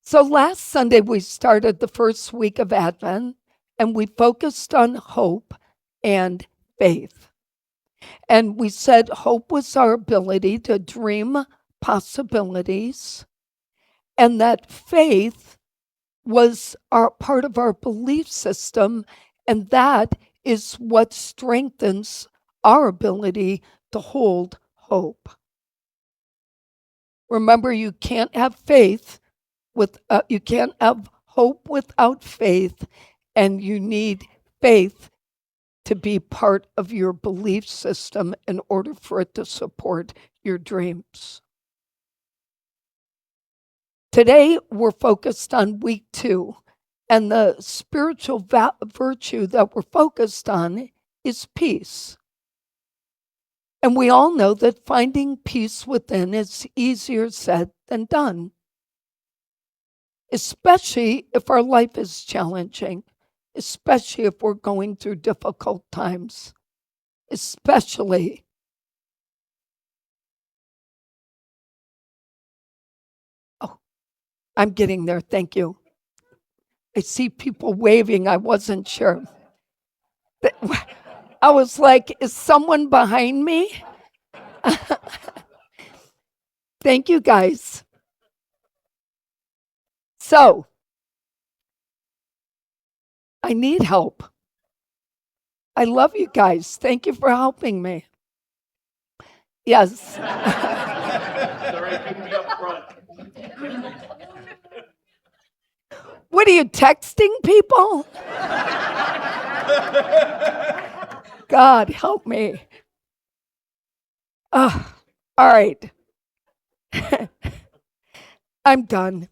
So last Sunday, we started the first week of Advent, and we focused on hope and faith. And we said hope was our ability to dream possibilities, and that faith was part of our belief system, and that is what strengthens our ability to hold hope. Remember, you can't have you can't have hope without faith, and you need faith to be part of your belief system in order for it to support your dreams. Today, we're focused on week 2, and the spiritual virtue that we're focused on is peace. And we all know that finding peace within is easier said than done, especially if our life is challenging, especially if we're going through difficult times, especially. Oh, I'm getting there. Thank you. I see people waving. I wasn't sure. I was like, is someone behind me? Thank you, guys. So, I need help. I love you guys. Thank you for helping me. Yes. Sorry, I couldn't be up front. What are you texting people? God, help me. All right. I'm done.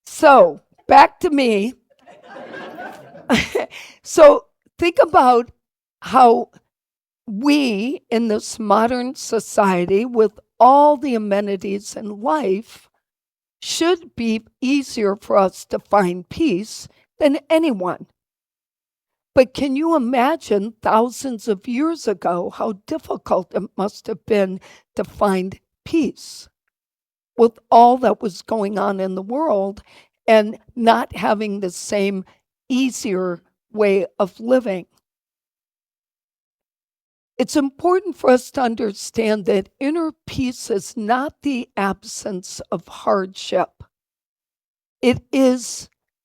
So, back to me. So, think about how we in this modern society, with all the amenities in life, should be easier for us to find peace than anyone. But can you imagine thousands of years ago how difficult it must have been to find peace with all that was going on in the world and not having the same easier way of living? It's important for us to understand that inner peace is not the absence of hardship.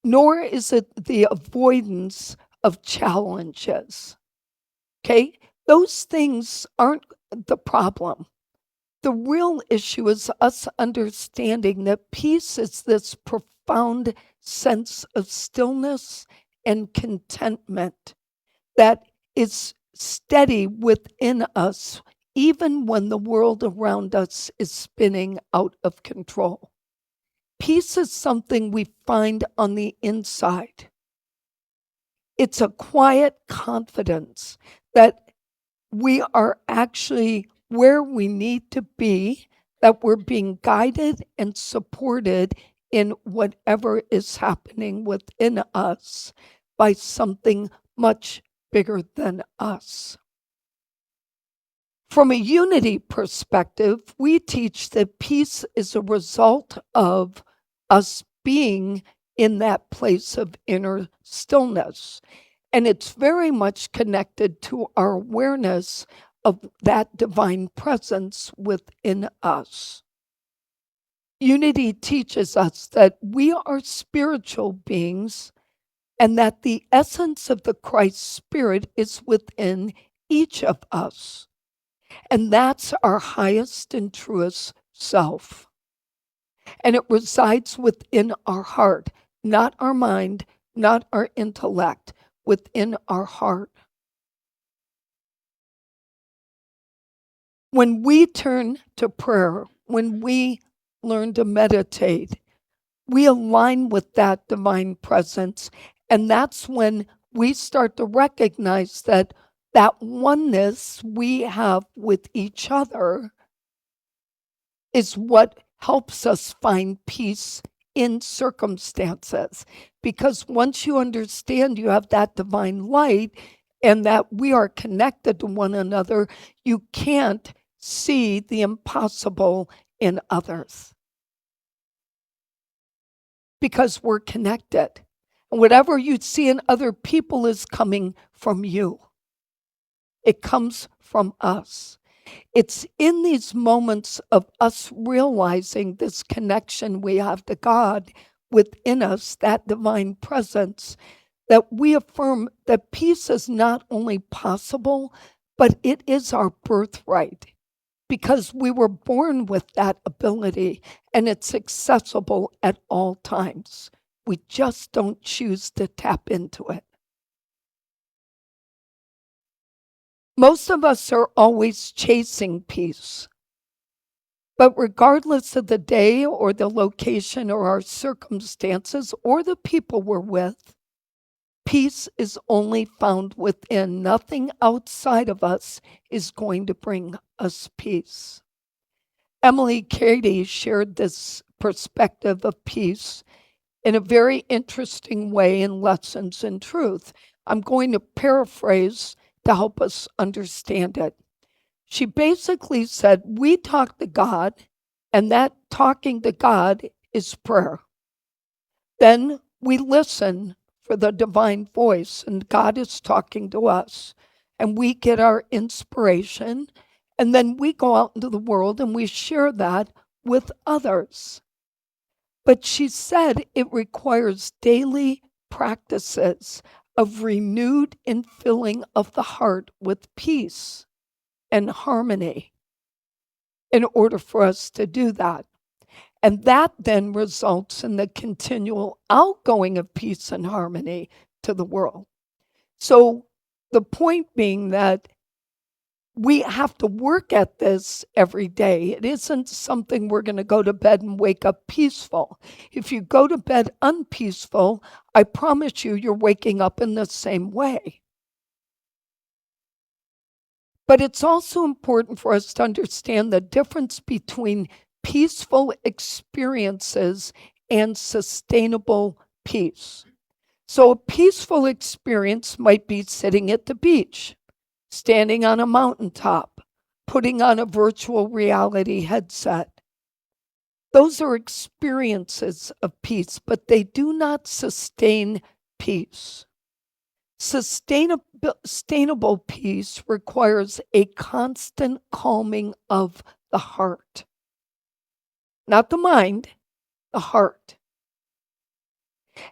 Nor is it the avoidance of challenges. Okay? Those things aren't the problem. The real issue is us understanding that peace is this profound sense of stillness and contentment that is steady within us, even when the world around us is spinning out of control. Peace is something we find on the inside. It's a quiet confidence that we are actually where we need to be, that we're being guided and supported in whatever is happening within us by something much bigger than us. From a unity perspective, we teach that peace is a result of us being in that place of inner stillness. And it's very much connected to our awareness of that divine presence within us. Unity teaches us that we are spiritual beings and that the essence of the Christ Spirit is within each of us. And that's our highest and truest self. And it resides within our heart, not our mind, not our intellect, within our heart. When we turn to prayer, when we learn to meditate, we align with that divine presence. And that's when we start to recognize that oneness we have with each other is what helps us find peace in circumstances. Because once you understand you have that divine light and that we are connected to one another, you can't see the impossible in others. Because we're connected. And whatever you see in other people is coming from you. It comes from us. It's in these moments of us realizing this connection we have to God within us, that divine presence, that we affirm that peace is not only possible, but it is our birthright, because we were born with that ability and it's accessible at all times. We just don't choose to tap into it. Most of us are always chasing peace. But regardless of the day or the location or our circumstances or the people we're with, peace is only found within. Nothing outside of us is going to bring us peace. Emily Cady shared this perspective of peace in a very interesting way in Lessons in Truth. I'm going to paraphrase to help us understand it. She basically said, we talk to God, and that talking to God is prayer. Then we listen for the divine voice, and God is talking to us, and we get our inspiration, and then we go out into the world and we share that with others. But she said it requires daily practices of renewed infilling of the heart with peace and harmony in order for us to do that. And that then results in the continual outgoing of peace and harmony to the world. So the point being that we have to work at this every day. It isn't something we're going to go to bed and wake up peaceful. If you go to bed unpeaceful, I promise you, you're waking up in the same way. But it's also important for us to understand the difference between peaceful experiences and sustainable peace. So a peaceful experience might be sitting at the beach, standing on a mountaintop, putting on a virtual reality headset. Those are experiences of peace, but they do not sustain peace. Sustainable peace requires a constant calming of the heart. Not the mind, the heart.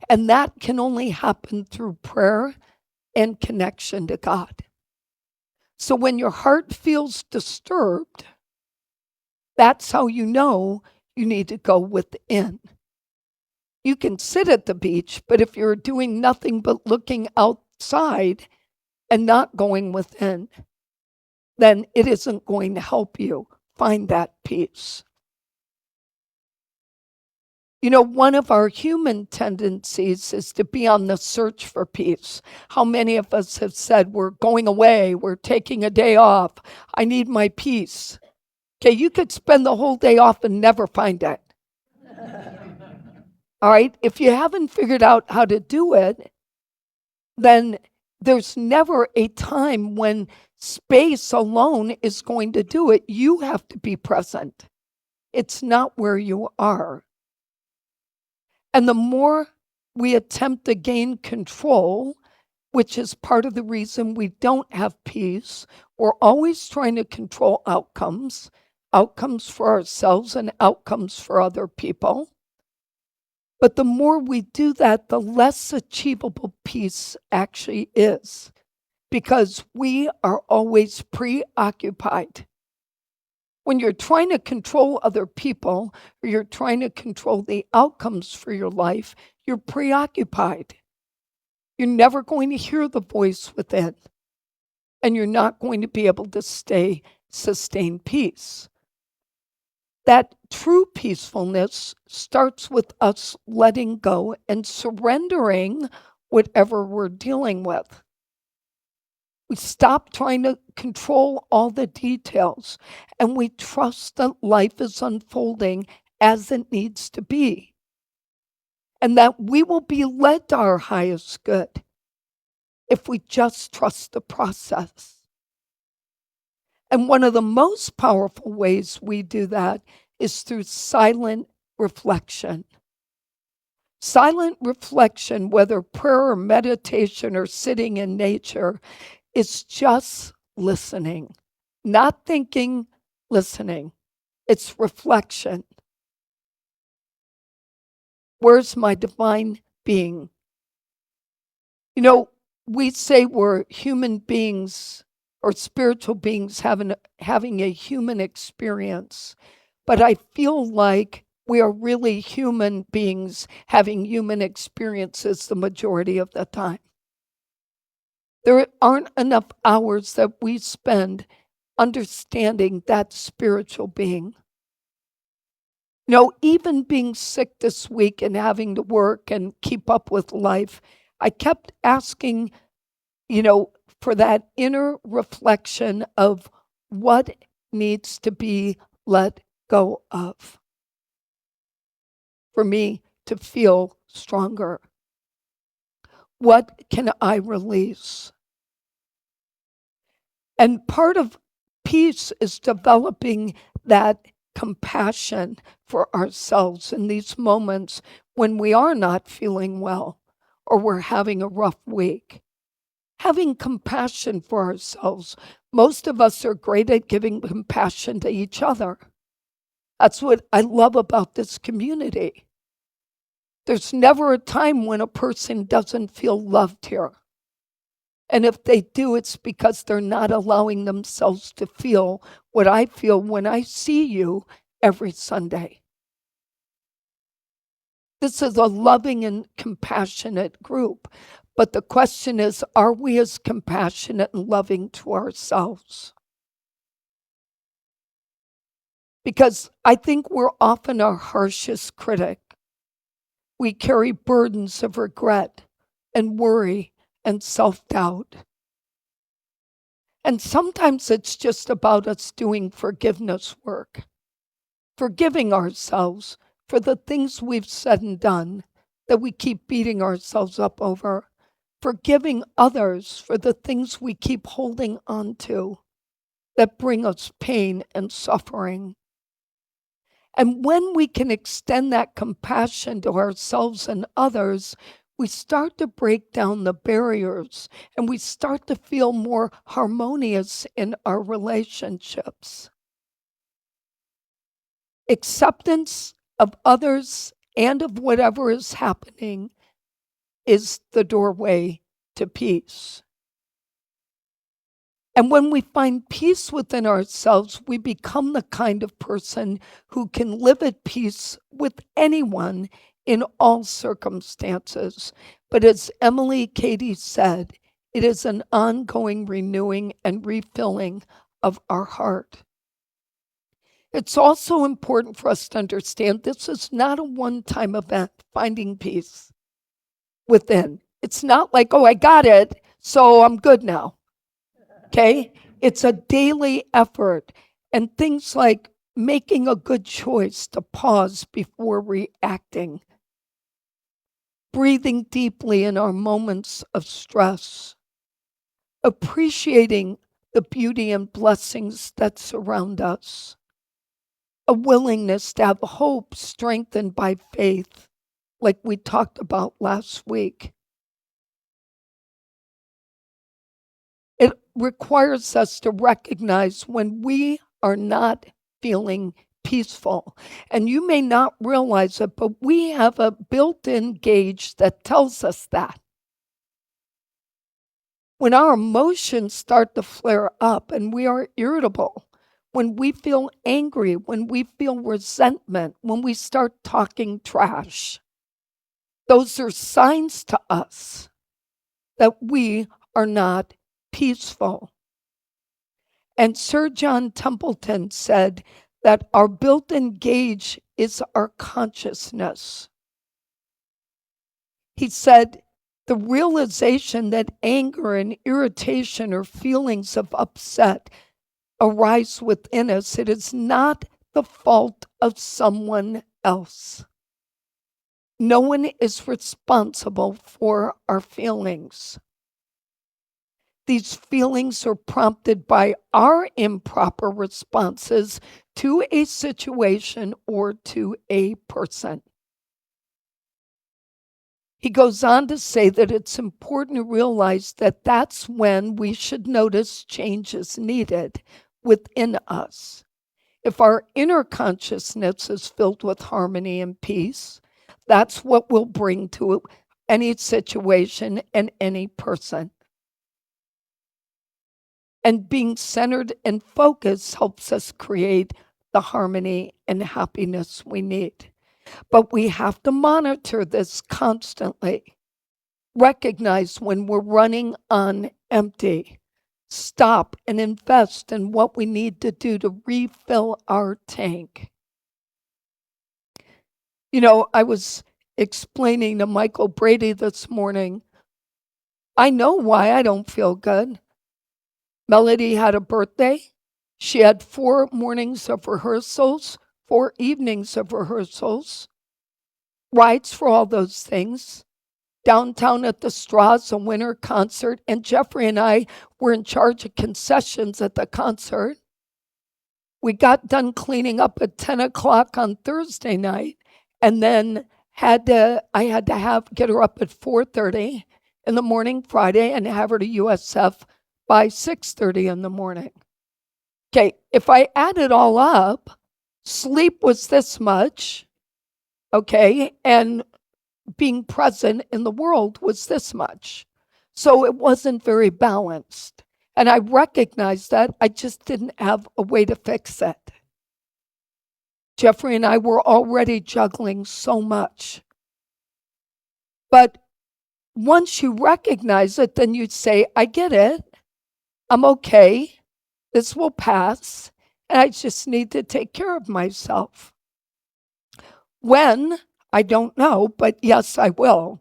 And that can only happen through prayer and connection to God. So when your heart feels disturbed, that's how you know you need to go within. You can sit at the beach, but if you're doing nothing but looking outside and not going within, then it isn't going to help you find that peace. You know, one of our human tendencies is to be on the search for peace. How many of us have said, we're going away, we're taking a day off, I need my peace. Okay, you could spend the whole day off and never find it. All right, if you haven't figured out how to do it, then there's never a time when space alone is going to do it. You have to be present. It's not where you are. And the more we attempt to gain control, which is part of the reason we don't have peace, we're always trying to control outcomes for ourselves and outcomes for other people. But the more we do that, the less achievable peace actually is, because we are always preoccupied. When you're trying to control other people, or you're trying to control the outcomes for your life, you're preoccupied. You're never going to hear the voice within, and you're not going to be able to sustain peace. That true peacefulness starts with us letting go and surrendering whatever we're dealing with. We stop trying to control all the details, and we trust that life is unfolding as it needs to be, and that we will be led to our highest good if we just trust the process. And one of the most powerful ways we do that is through silent reflection. Silent reflection, whether prayer or meditation or sitting in nature, is just listening, not thinking, listening. It's reflection. Where's my divine being? You know, we say we're human beings or spiritual beings having a human experience, but I feel like we are really human beings having human experiences the majority of the time. There aren't enough hours that we spend understanding that spiritual being. You know, even being sick this week and having to work and keep up with life, I kept asking, for that inner reflection of what needs to be let go of for me to feel stronger. What can I release? And part of peace is developing that compassion for ourselves in these moments when we are not feeling well or we're having a rough week. Having compassion for ourselves. Most of us are great at giving compassion to each other. That's what I love about this community. There's never a time when a person doesn't feel loved here. And if they do, it's because they're not allowing themselves to feel what I feel when I see you every Sunday. This is a loving and compassionate group. But the question is, are we as compassionate and loving to ourselves? Because I think we're often our harshest critic. We carry burdens of regret and worry and self-doubt. And sometimes it's just about us doing forgiveness work, forgiving ourselves for the things we've said and done that we keep beating ourselves up over, forgiving others for the things we keep holding on to that bring us pain and suffering. And when we can extend that compassion to ourselves and others, we start to break down the barriers and we start to feel more harmonious in our relationships. Acceptance of others and of whatever is happening is the doorway to peace. And when we find peace within ourselves, we become the kind of person who can live at peace with anyone in all circumstances. But as Emily Cady said, it is an ongoing renewing and refilling of our heart. It's also important for us to understand this is not a one-time event, finding peace within. It's not like, oh, I got it, so I'm good now. Okay? It's a daily effort. And things like making a good choice to pause before reacting, breathing deeply in our moments of stress, appreciating the beauty and blessings that surround us, a willingness to have hope strengthened by faith, like we talked about last week. It requires us to recognize when we are not feeling peaceful. And you may not realize it, but we have a built-in gauge that tells us that. When our emotions start to flare up and we are irritable, when we feel angry, when we feel resentment, when we start talking trash, those are signs to us that we are not peaceful. And Sir John Templeton said that our built-in gauge is our consciousness. He said the realization that anger and irritation or feelings of upset arise within us, it is not the fault of someone else. No one is responsible for our feelings. These feelings are prompted by our improper responses to a situation or to a person. He goes on to say that it's important to realize that that's when we should notice changes needed within us. If our inner consciousness is filled with harmony and peace, that's what we'll bring to any situation and any person. And being centered and focused helps us create the harmony and happiness we need. But we have to monitor this constantly. Recognize when we're running on empty. Stop and invest in what we need to do to refill our tank. You know, I was explaining to Michael Brady this morning, I know why I don't feel good. Melody had a birthday. She had 4 mornings of rehearsals, 4 evenings of rehearsals, rides for all those things. Downtown at the Straws, a winter concert, and Jeffrey and I were in charge of concessions at the concert. We got done cleaning up at 10 o'clock on Thursday night, and then I had to get her up at 4:30 in the morning Friday and have her to USF by 6:30 in the morning. Okay, if I add it all up, sleep was this much, okay, and being present in the world was this much. So it wasn't very balanced. And I recognized that. I just didn't have a way to fix it. Jeffrey and I were already juggling so much. But once you recognize it, then you'd say, I get it. I'm okay. This will pass. And I just need to take care of myself. When? I don't know, but yes, I will.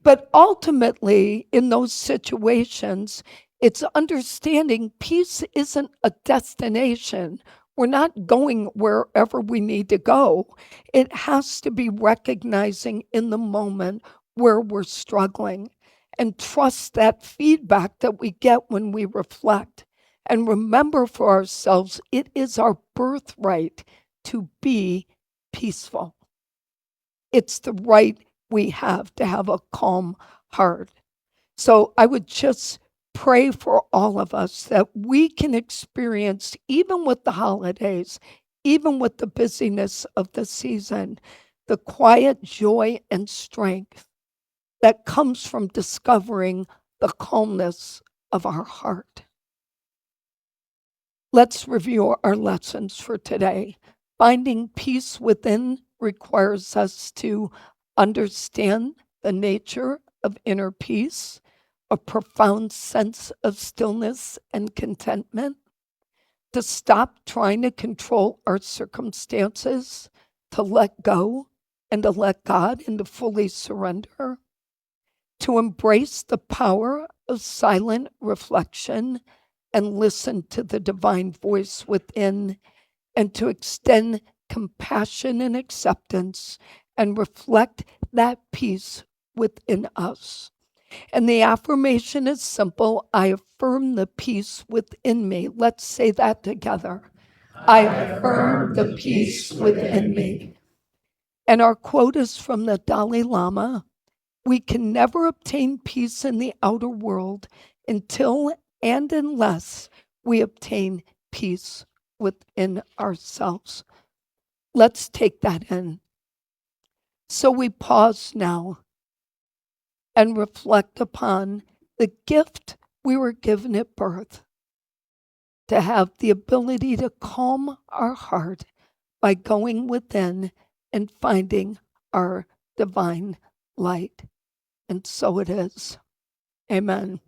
But ultimately, in those situations, it's understanding peace isn't a destination. We're not going wherever we need to go. It has to be recognizing in the moment where we're struggling and trust that feedback that we get when we reflect. And remember for ourselves, it is our birthright to be peaceful. It's the right we have to have a calm heart. So I would just pray for all of us that we can experience, even with the holidays, even with the busyness of the season, the quiet joy and strength that comes from discovering the calmness of our heart. Let's review our lessons for today. Finding peace within requires us to understand the nature of inner peace, a profound sense of stillness and contentment, to stop trying to control our circumstances, to let go and to let God and to fully surrender, to embrace the power of silent reflection and listen to the divine voice within, and to extend compassion and acceptance and reflect that peace within us. And the affirmation is simple. I affirm the peace within me. Let's say that together. I affirm the peace within me. And our quote is from the Dalai Lama. We can never obtain peace in the outer world until and unless we obtain peace within ourselves. Let's take that in. So we pause now and reflect upon the gift we were given at birth, to have the ability to calm our heart by going within and finding our divine light. And so it is. Amen.